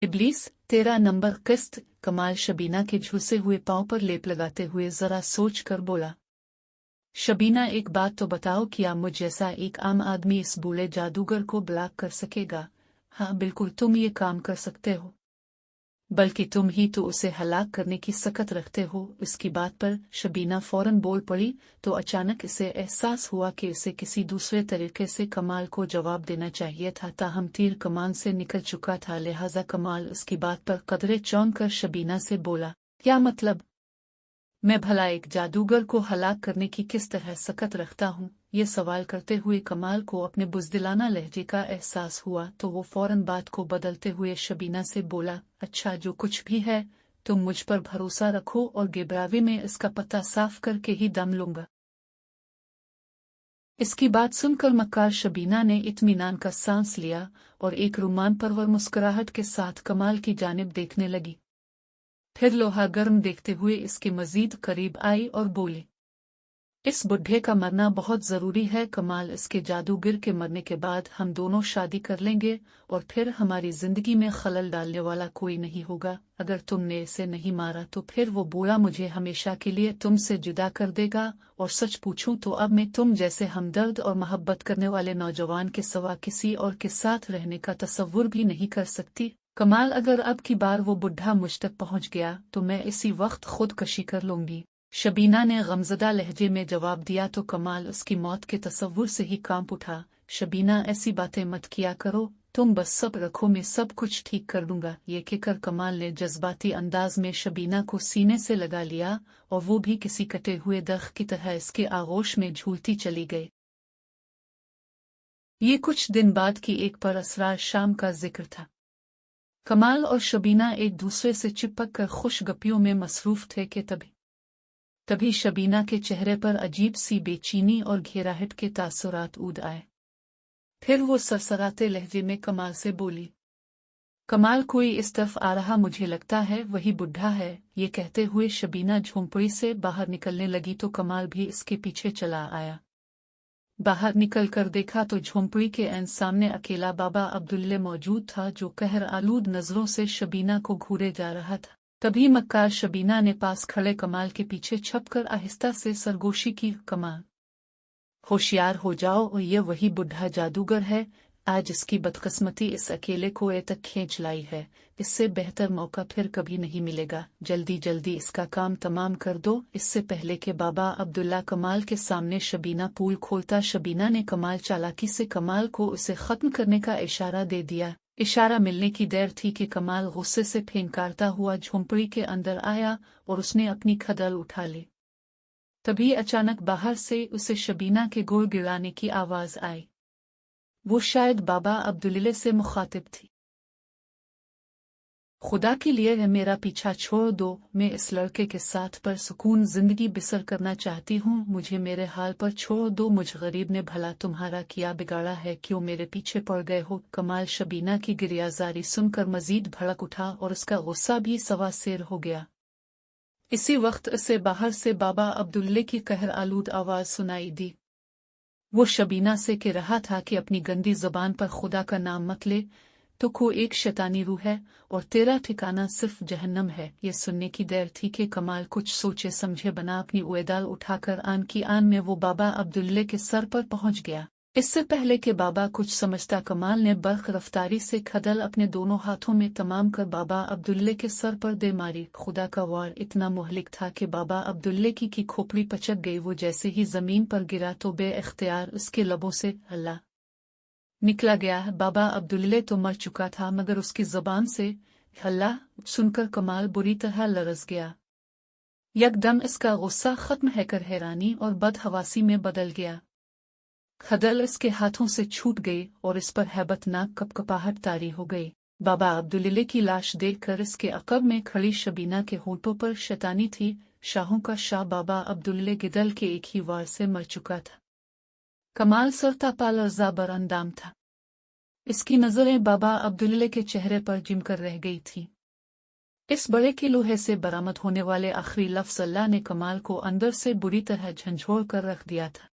इब्लीस, तेरा नंबर किस्त। कमाल शबीना के झुलसे हुए पांव पर लेप लगाते हुए जरा सोच कर बोला। शबीना, एक बात तो बताओ, क्या मुझ जैसा एक आम आदमी इस बूढ़े जादूगर को ब्लॉक कर सकेगा? हाँ बिल्कुल, तुम ये काम कर सकते हो, बल्कि तुम ही तो उसे हलाक करने की सकत रखते हो। इसकी बात पर शबीना फौरन बोल पड़ी, तो अचानक इसे एहसास हुआ कि इसे किसी दूसरे तरीके से कमाल को जवाब देना चाहिए था, ताहम तीर कमान से निकल चुका था। लिहाजा कमाल उसकी बात पर कदरे चौंक कर शबीना से बोला, क्या मतलब? मैं भला एक जादूगर को हलाक करने की किस तरह सकत रखता हूँ? ये सवाल करते हुए कमाल को अपने बुज़दिलाना लहजे का एहसास हुआ, तो वो फौरन बात को बदलते हुए शबीना से बोला, अच्छा जो कुछ भी है, तुम मुझ पर भरोसा रखो और गिबरावी में इसका पता साफ करके ही दम लूंगा। इसकी बात सुनकर मक्कार शबीना ने इत्मीनान का सांस लिया और एक रुमान परवर मुस्कुराहट के साथ कमाल की जानिब देखने लगी। फिर लोहा गर्म देखते हुए इसके मजीद करीब आई और बोली, इस बुढ़े का मरना बहुत जरूरी है कमाल। इसके जादूगर के मरने के बाद हम दोनों शादी कर लेंगे और फिर हमारी जिंदगी में खलल डालने वाला कोई नहीं होगा। अगर तुमने इसे नहीं मारा तो फिर वो बूढ़ा मुझे हमेशा के लिए तुमसे जुदा कर देगा, और सच पूछूं तो अब मैं तुम जैसे हमदर्द और मोहब्बत करने वाले नौजवान के सिवा किसी और के साथ रहने का तसव्वुर भी नहीं कर सकती। कमाल, अगर अब की बार वो बुढ़ा मुझ तक पहुंच गया तो मैं इसी वक्त खुदकशी कर लूंगी। शबीना ने गमज़दा लहजे में जवाब दिया तो कमाल उसकी मौत के तसव्वुर से ही कांप उठा। शबीना, ऐसी बातें मत किया करो, तुम बस सब्र रखो, मैं सब कुछ ठीक कर दूंगा। ये कहकर कमाल ने जज्बाती अंदाज में शबीना को सीने से लगा लिया और वो भी किसी कटे हुए दरख्त की तरह इसके आगोश में झूलती चली गई। ये कुछ दिन बाद की एक परअसरार शाम का जिक्र था। कमाल और शबीना एक दूसरे से चिपक कर खुशगपियों में मसरूफ थे कि तभी शबीना के चेहरे पर अजीब सी बेचैनी और घेराहट के तासुरात उद आए। फिर वो सरसराते लहजे में कमाल से बोली, कमाल, कोई इस तरफ आ रहा, मुझे लगता है वही बुढ़ा है। ये कहते हुए शबीना झोंपड़ी से बाहर निकलने लगी तो कमाल भी इसके पीछे चला आया। बाहर निकल कर देखा तो झोंपड़ी के ऐन सामने अकेला बाबा अब्दुल्ले मौजूद था, जो कहर आलूद नजरों से शबीना को घूरे जा रहा था। तभी मक्कार शबीना ने पास खड़े कमाल के पीछे छपकर आहिस्ता से सरगोशी की, कमाल होशियार हो जाओ, और ये वही बुढ़ा जादूगर है। आज इसकी बदकिस्मती इस अकेले को ए तक खींच लाई है। इससे बेहतर मौका फिर कभी नहीं मिलेगा। जल्दी जल्दी इसका काम तमाम कर दो, इससे पहले के बाबा अब्दुल्ला कमाल के सामने शबीना पूल खोलता। शबीना ने कमाल चालाकी से कमाल को उसे खत्म करने का इशारा दे दिया। इशारा मिलने की देर थी कि कमाल गुस्से से फेंकारता हुआ झोंपड़ी के अंदर आया और उसने अपनी खदल उठा ली। तभी अचानक बाहर से उसे शबीना के गुड़ गिराने की आवाज आई। वो शायद बाबा अब्दुल्ले से मुखातिब थी। खुदा के लिए है, मेरा पीछा छोड़ दो, मैं इस लड़के के साथ पर सुकून जिंदगी बसर करना चाहती हूँ, मुझे मेरे हाल पर छोड़ दो। मुझ गरीब ने भला तुम्हारा किया बिगाड़ा है, क्यों मेरे पीछे पड़ गए हो? कमाल शबीना की गिरियाजारी सुनकर मजीद भड़क उठा और उसका गुस्सा भी सवा सेर हो गया। इसी वक्त उसे बाहर से बाबा अब्दुल्ले की कहर आलूद आवाज सुनाई दी। वो शबीना से कह रहा था कि अपनी गंदी जुबान पर खुदा का नाम मत ले, तो को एक शैतानी रूह है और तेरा ठिकाना सिर्फ जहन्नम है। ये सुनने की देर थी कि कमाल कुछ सोचे समझे बना अपनी उएदाल उठाकर आन की आन में वो बाबा अब्दुल्ले के सर पर पहुंच गया। इससे पहले कि बाबा कुछ समझता, कमाल ने बर्क रफ्तारी से खदल अपने दोनों हाथों में तमाम कर बाबा अब्दुल्ले के सर पर दे मारी। खुदा का वार इतना मुहलिक था कि बाबा अब्दुल्ले की खोपड़ी पचक गई। वो जैसे ही जमीन पर गिरा तो बे-इख्तियार उसके लबों से अल्लाह निकला गया। बाबा अब्दुल्ले तो मर चुका था, मगर उसकी जुबान से अल्लाह सुनकर कमाल बुरी तरह लरस गया। यकदम इसका गुस्सा खत्म हैकर हैरानी और बदहवासी में बदल गया। खदल इसके हाथों से छूट गई और इस पर हैबतनाक कपकपाहट तारी हो गई। बाबा अब्दुल्ले की लाश देखकर इसके अकब में खड़ी शबीना के होठों पर शैतानी थी। शाहों का शाह बाबा अब्दुल्ले गिदल के एक ही वार से मर चुका था। कमाल सरतापाल और ज़ाबर अंदाम था। इसकी नजरें बाबा अब्दुल्ले के चेहरे पर जिमकर रह गई थी। इस बड़े के लोहे से बरामद होने वाले आखिरी लफ्ज़ अल्लाह ने कमाल को अंदर से बुरी तरह झंझोड़ कर रख दिया था।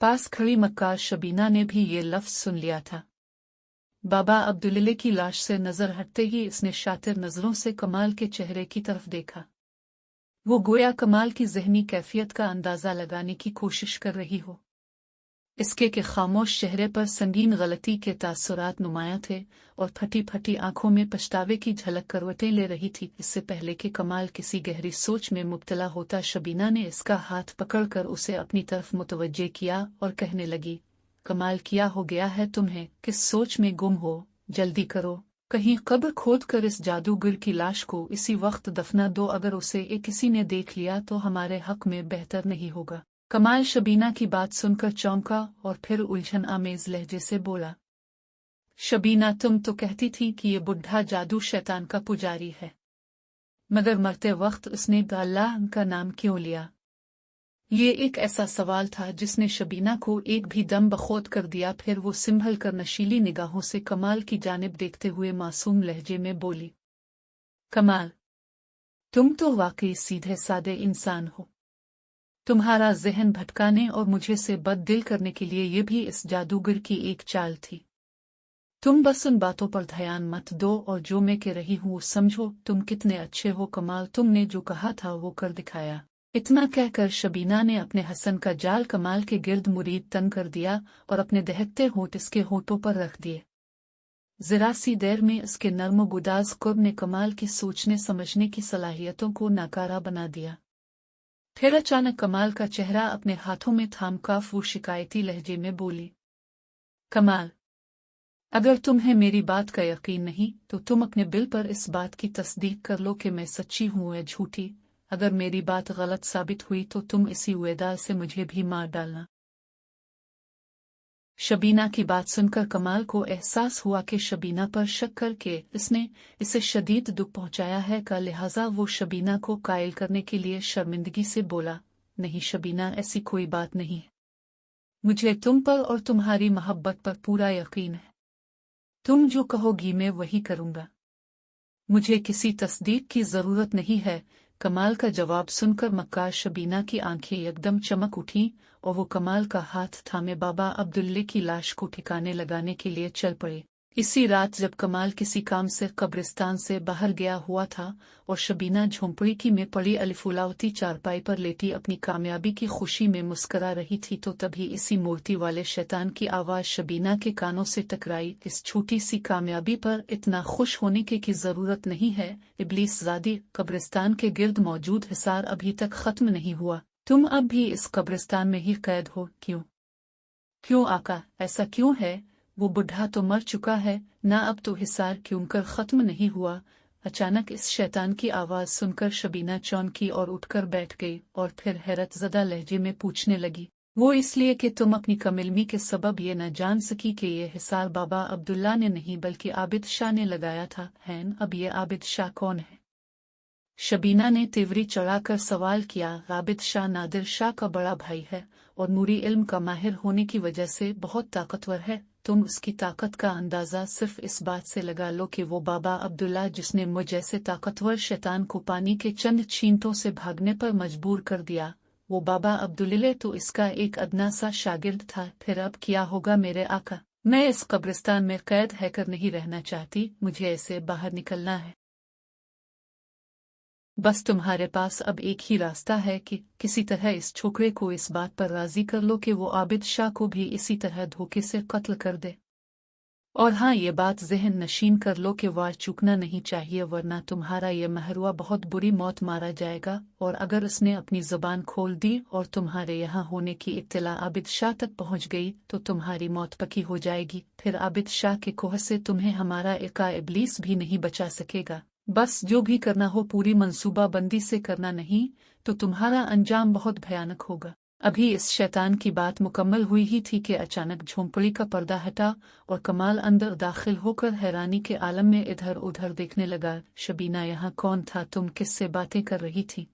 पास खड़ी मक्कार शबीना ने भी ये लफ्ज़ सुन लिया था। बाबा अब्दुल्ले की लाश से नजर हटते ही इसने शातिर नजरों से कमाल के चेहरे की तरफ देखा। वो गोया कमाल की ज़हनी कैफियत का अंदाज़ा लगाने की कोशिश कर रही हो। इसके के खामोश चेहरे पर संगीन गलती के तासुरात नुमायां थे और फटी फटी आंखों में पछतावे की झलक करवटें ले रही थी। इससे पहले कि कमाल किसी गहरी सोच में मुब्तला होता, शबीना ने इसका हाथ पकड़कर उसे अपनी तरफ मुतवज्जे किया और कहने लगी, कमाल, क्या हो गया है तुम्हें? किस सोच में गुम हो? जल्दी करो, कहीं कब्र खोद कर इस जादूगर की लाश को इसी वक्त दफना दो। अगर उसे किसी ने देख लिया तो हमारे हक में बेहतर नहीं होगा। कमाल शबीना की बात सुनकर चौंका और फिर उलझन आमेज लहजे से बोला, शबीना, तुम तो कहती थी कि ये बुढ़ा जादू शैतान का पुजारी है, मगर मरते वक्त उसने अल्लाह का नाम क्यों लिया? ये एक ऐसा सवाल था जिसने शबीना को एक भी दम बखौद कर दिया। फिर वो संभल कर नशीली निगाहों से कमाल की जानिब देखते हुए मासूम लहजे में बोली, कमाल, तुम तो वाकई सीधे सादे इंसान हो। तुम्हारा जहन भटकाने और मुझे से बददिल करने के लिए ये भी इस जादूगर की एक चाल थी। तुम बस उन बातों पर ध्यान मत दो और जो मैं कह रही हूँ समझो। तुम कितने अच्छे हो कमाल, तुमने जो कहा था वो कर दिखाया। इतना कहकर शबीना ने अपने हसन का जाल कमाल के गिर्द मुरीद तन कर दिया और अपने दहकते होंठ इसके होठों पर रख दिए। जरा सी देर में इसके नर्म गुदाज कुर्ब ने कमाल की सोचने समझने की सलाहियतों को नाकारा बना दिया। फिर अचानक कमाल का चेहरा अपने हाथों में थामकर वो शिकायती लहजे में बोली, कमाल, अगर तुम्हें मेरी बात का यकीन नहीं तो तुम अपने दिल पर इस बात की तस्दीक कर लो कि मैं सच्ची हूँ या झूठी। अगर मेरी बात गलत साबित हुई तो तुम इसी वेदा से मुझे भी मार डालना। शबीना की बात सुनकर कमाल को एहसास हुआ कि शबीना पर शक करके इसने इसे शदीद दुख पहुंचाया है का, लिहाजा वो शबीना को कायल करने के लिए शर्मिंदगी से बोला, नहीं शबीना, ऐसी कोई बात नहीं है। मुझे तुम पर और तुम्हारी मोहब्बत पर पूरा यकीन है। तुम जो कहोगी मैं वही करूंगा। मुझे किसी तस्दीक की जरूरत नहीं है। कमाल का जवाब सुनकर मक्कार शबीना की आंखें एकदम चमक उठीं और वो कमाल का हाथ थामे बाबा अब्दुल्ले की लाश को ठिकाने लगाने के लिए चल पड़े। इसी रात जब कमाल किसी काम से कब्रिस्तान से बाहर गया हुआ था और शबीना झोंपड़ी की में पड़ी अलिफुलावती चारपाई पर लेटी अपनी कामयाबी की खुशी में मुस्करा रही थी, तो तभी इसी मूर्ति वाले शैतान की आवाज शबीना के कानों से टकराई, इस छोटी सी कामयाबी पर इतना खुश होने की जरूरत नहीं है। इब्लीस ज़ादी, कब्रिस्तान के गिर्द मौजूद हिसार अभी तक खत्म नहीं हुआ। तुम अब भी इस कब्रिस्तान में ही कैद हो। क्यों आका, ऐसा क्यों है? वो बुढ़ा तो मर चुका है ना, अब तो हिसार क्यों कर खत्म नहीं हुआ? अचानक इस शैतान की आवाज सुनकर शबीना चौंकी और उठकर बैठ गई और फिर हैरत ज़दा लहजे में पूछने लगी, वो इसलिए कि तुम अपनी कमिलमी के सबब ये न जान सकी कि ये हिसार बाबा अब्दुल्ला ने नहीं बल्कि आबिद शाह ने लगाया था। हैन, अब ये आबिद शाह कौन है? शबीना ने तिवरी चढ़ाकर सवाल किया। आबिद शाह नादिर शाह का बड़ा भाई है और नूरी इल्म का माहिर होने की वजह से बहुत ताकतवर है। तुम उसकी ताकत का अंदाजा सिर्फ इस बात से लगा लो कि वो बाबा अब्दुल्ला जिसने मुझ जैसे ताकतवर शैतान को पानी के चंद छींटों से भागने पर मजबूर कर दिया, वो बाबा अब्दुल्ले तो इसका एक अदना सा शागिर्द था। फिर अब क्या होगा मेरे आका? मैं इस कब्रिस्तान में कैद रहकर नहीं रहना चाहती, मुझे ऐसे बाहर निकलना है। बस तुम्हारे पास अब एक ही रास्ता है कि किसी तरह इस छोकरे को इस बात पर राजी कर लो कि वो आबिद शाह को भी इसी तरह धोखे से कत्ल कर दे। और हाँ, ये बात ज़हन नशीन कर लो कि वार चूकना नहीं चाहिए, वरना तुम्हारा ये महरुआ बहुत बुरी मौत मारा जाएगा। और अगर उसने अपनी ज़ुबान खोल दी और तुम्हारे यहाँ होने की इत्तला आबिद शाह तक पहुँच गई तो तुम्हारी मौत पक्की हो जाएगी। फिर आबिद शाह के कोह से तुम्हें हमारा इका इब्लीस भी नहीं बचा सकेगा। बस जो भी करना हो पूरी मंसूबा बंदी से करना, नहीं तो तुम्हारा अंजाम बहुत भयानक होगा। अभी इस शैतान की बात मुकम्मल हुई ही थी कि अचानक झोंपड़ी का पर्दा हटा और कमाल अंदर दाखिल होकर हैरानी के आलम में इधर उधर देखने लगा। शबीना, यहाँ कौन था? तुम किससे बातें कर रही थी?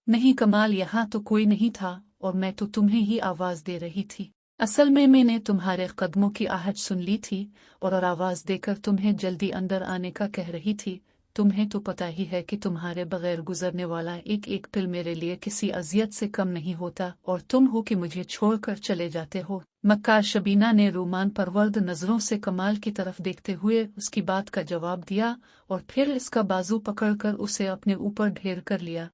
नहीं कमाल, यहाँ तो कोई नहीं था और मैं तो तुम्हें ही आवाज दे रही थी। असल में मैंने तुम्हारे कदमों की आहट सुन ली थी और आवाज देकर तुम्हें जल्दी अंदर आने का कह रही थी। تمہیں تو پتہ ہی ہے کہ تمہارے بغیر گزرنے والا ایک ایک پل میرے لیے کسی اذیت سے کم نہیں ہوتا، اور تم ہو کہ مجھے چھوڑ کر چلے جاتے ہو۔ مکار شبینہ نے رومان پرورد نظروں سے کمال کی طرف دیکھتے ہوئے اس کی بات کا جواب دیا، اور پھر اس کا بازو پکڑ کر اسے اپنے اوپر ڈھیر کر لیا۔